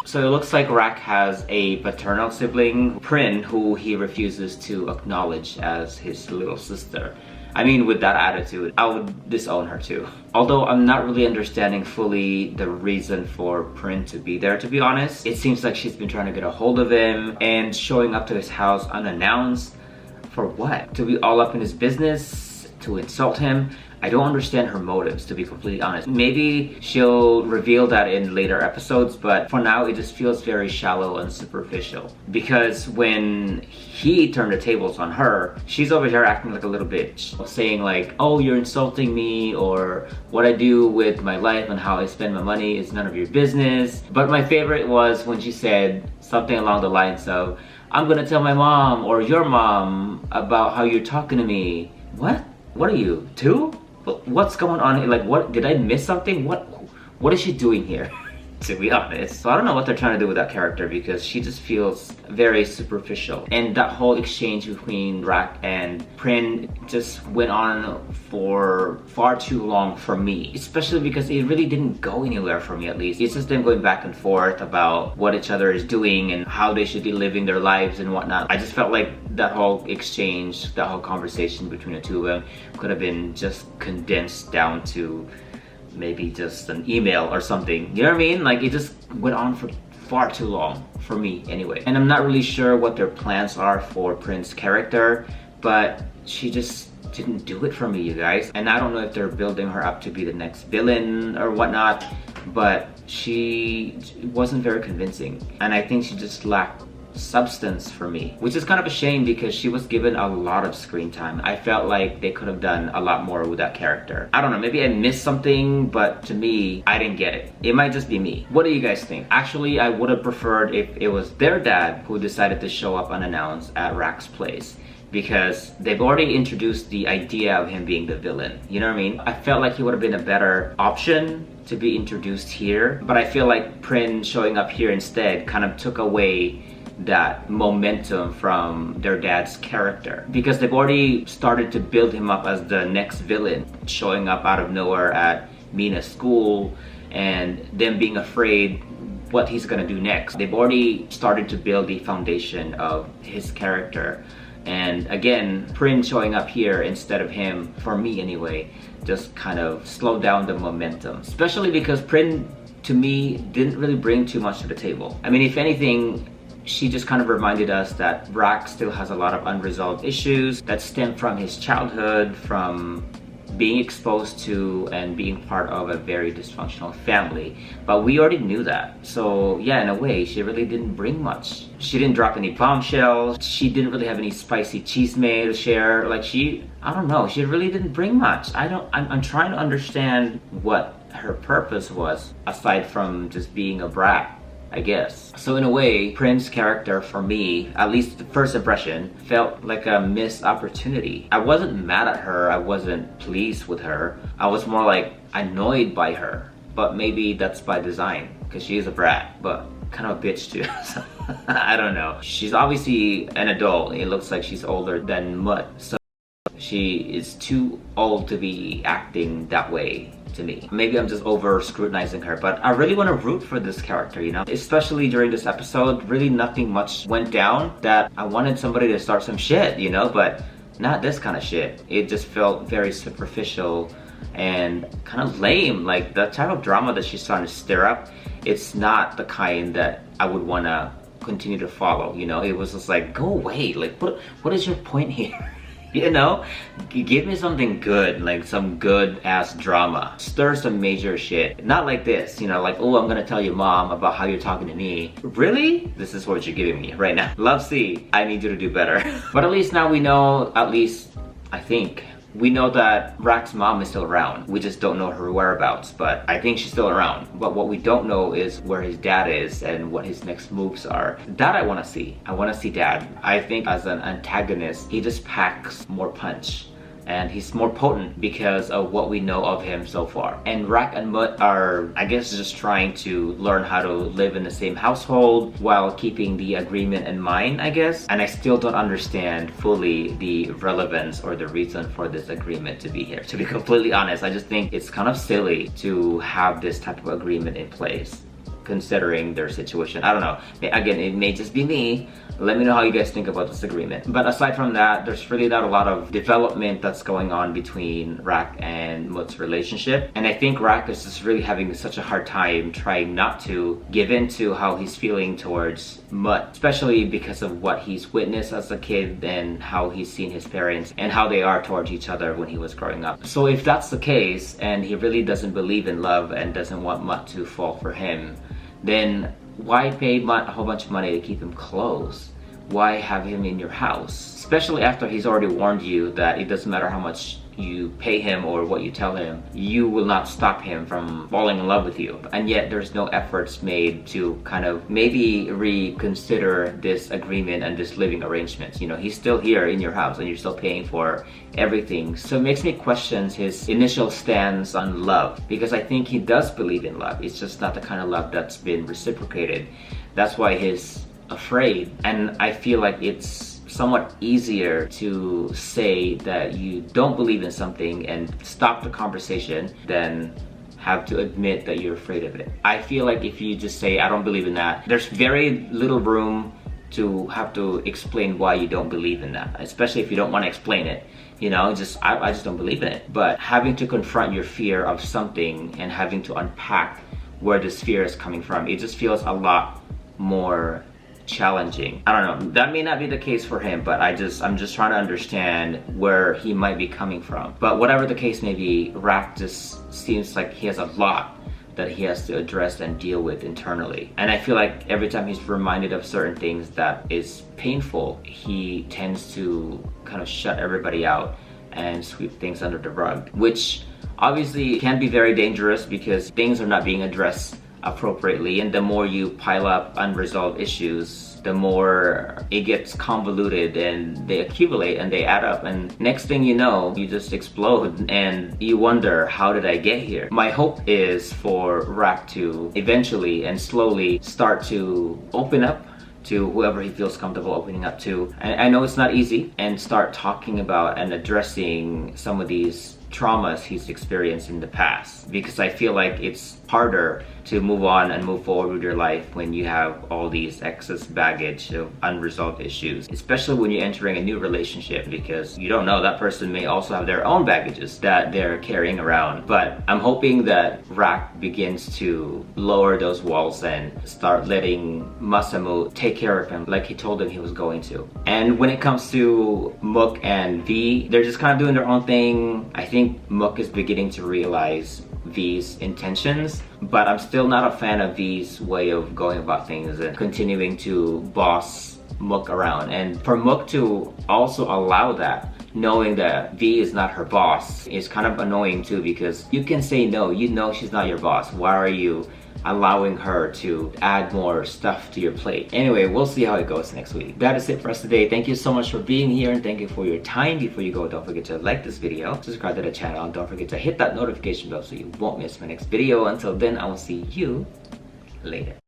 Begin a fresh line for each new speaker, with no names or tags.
So it looks like Rak has a paternal sibling, Prin, who he refuses to acknowledge as his little sister. I mean, with that attitude, I would disown her too. Although I'm not really understanding fully the reason for Prin to be there, to be honest. It seems like she's been trying to get a hold of him and showing up to his house unannounced. For what? To be all up in his business? To insult him? I don't understand her motives, to be completely honest. Maybe she'll reveal that in later episodes, but for now it just feels very shallow and superficial. Because when he turned the tables on her, she's over here acting like a little bitch, saying like, oh, you're insulting me, or what I do with my life and how I spend my money is none of your business. But my favorite was when she said something along the lines of, I'm gonna tell my mom or your mom about how you're talking to me. What? What are you, 2? What's going on here? Like, what, did I miss something? What is she doing here? To be honest. So I don't know what they're trying to do with that character, because she just feels very superficial. And that whole exchange between Rak and Prin just went on for far too long for me. Especially because it really didn't go anywhere for me, at least. It's just them going back and forth about what each other is doing and how they should be living their lives and whatnot. I just felt like that whole exchange, that whole conversation between the two of them could have been just condensed down to maybe just an email or something. You know what I mean? Like, it just went on for far too long for me anyway. And I'm not really sure what their plans are for Prin's character, but she just didn't do it for me, you guys. And I don't know if they're building her up to be the next villain or whatnot, but she wasn't very convincing. And I think she just lacked substance for me, which is kind of a shame because she was given a lot of screen time. I felt like they could have done a lot more with that character. I don't know, maybe I missed something, but to me, I didn't get it. It might just be me. What do you guys think? Actually, I would have preferred if it was their dad who decided to show up unannounced at Rak's place, because they've already introduced the idea of him being the villain. You know what I mean? I felt like he would have been a better option to be introduced here, but I feel like Prin showing up here instead kind of took away that momentum from their dad's character, because they've already started to build him up as the next villain, showing up out of nowhere at Mina's school and them being afraid what he's gonna do next. They've already started to build the foundation of his character, and again, Prin showing up here instead of him, for me anyway, just kind of slowed down the momentum, especially because Prin to me didn't really bring too much to the table. I mean, if anything, she just kind of reminded us that Rak still has a lot of unresolved issues that stem from his childhood, from being exposed to and being part of a very dysfunctional family. But we already knew that. So yeah, in a way, she really didn't bring much. She didn't drop any bombshells. She didn't really have any spicy chisme to share. Like, I don't know, she really didn't bring much. I'm trying to understand what her purpose was, aside from just being a brat, I guess. So in a way, Prin's character for me, at least the first impression, felt like a missed opportunity. I wasn't mad at her, I wasn't pleased with her. I was more like annoyed by her. But maybe that's by design, because she is a brat, but kind of a bitch too. So, I don't know. She's obviously an adult. It looks like she's older than Mud. So she is too old to be acting that way to me. Maybe I'm just over scrutinizing her, but I really want to root for this character, you know? Especially during this episode, really nothing much went down that I wanted somebody to start some shit, you know? But not this kind of shit. It just felt very superficial and kind of lame. Like, the type of drama that she's trying to stir up, it's not the kind that I would want to continue to follow, you know? It was just like, go away. Like, what is your point here? You know, give me something good, like some good ass drama. Stir some major shit. Not like this, you know, like, oh, I'm gonna tell your mom about how you're talking to me. Really? This is what you're giving me right now. Love C, I need you to do better. But at least now we know, at least I think, we know that Rak's mom is still around. We just don't know her whereabouts, but I think she's still around. But what we don't know is where his dad is and what his next moves are. That I want to see. I want to see Dad. I think as an antagonist, he just packs more punch. And he's more potent because of what we know of him so far. And Rak and Mut are, I guess, just trying to learn how to live in the same household while keeping the agreement in mind, I guess. And I still don't understand fully the relevance or the reason for this agreement to be here. To be completely honest, I just think it's kind of silly to have this type of agreement in place. considering their situation. I don't know. Again, it may just be me. Let me know how you guys think about this agreement. But aside from that, there's really not a lot of development that's going on between Rak and Mut's relationship. And I think Rak is just really having such a hard time trying not to give in to how he's feeling towards Mut, especially because of what he's witnessed as a kid and how he's seen his parents and how they are towards each other when he was growing up. So if that's the case, and he really doesn't believe in love and doesn't want Mut to fall for him, then why pay Mut a whole bunch of money to keep him close? Why have him in your house? Especially after he's already warned you that it doesn't matter how much you pay him or what you tell him, you will not stop him from falling in love with you. And yet there's no efforts made to kind of maybe reconsider this agreement and this living arrangement. You know, he's still here in your house and you're still paying for everything. So it makes me question his initial stance on love, because I think he does believe in love. It's just not the kind of love that's been reciprocated. That's why he's afraid. And I feel like it's somewhat easier to say that you don't believe in something and stop the conversation than have to admit that you're afraid of it. I feel like if you just say, I don't believe in that, there's very little room to have to explain why you don't believe in that, especially if you don't want to explain it. You know, I just don't believe in it. But having to confront your fear of something and having to unpack where this fear is coming from, it just feels a lot more challenging. I don't know, that may not be the case for him, but I'm just trying to understand where he might be coming from. But whatever the case may be, Rak just seems like he has a lot that he has to address and deal with internally. And I feel like every time he's reminded of certain things that is painful, he tends to kind of shut everybody out and sweep things under the rug, which obviously can be very dangerous because things are not being addressed appropriately, and the more you pile up unresolved issues, the more it gets convoluted and they accumulate and they add up, and next thing you know, you just explode and you wonder, how did I get here? My hope is for Rak to eventually and slowly start to open up to whoever he feels comfortable opening up to. And I know it's not easy, and start talking about and addressing some of these traumas he's experienced in the past, because I feel like it's harder to move on and move forward with your life when you have all these excess baggage of unresolved issues, especially when you're entering a new relationship, because you don't know, that person may also have their own baggages that they're carrying around. But I'm hoping that Rak begins to lower those walls and start letting Mahasamut take care of him like he told him he was going to. And when it comes to Muk and V, they're just kind of doing their own thing. I think Muk is beginning to realize V's intentions, but I'm still not a fan of V's way of going about things and continuing to boss Muk around. And for Muk to also allow that, knowing that V is not her boss, is kind of annoying too, because you can say no, you know she's not your boss. Why are you allowing her to add more stuff to your plate? Anyway, we'll see how it goes next week. That is it for us today. Thank you so much for being here, and thank you for your time. Before you go, don't forget to like this video, subscribe to the channel, and don't forget to hit that notification bell so you won't miss my next video. Until then, I will see you later.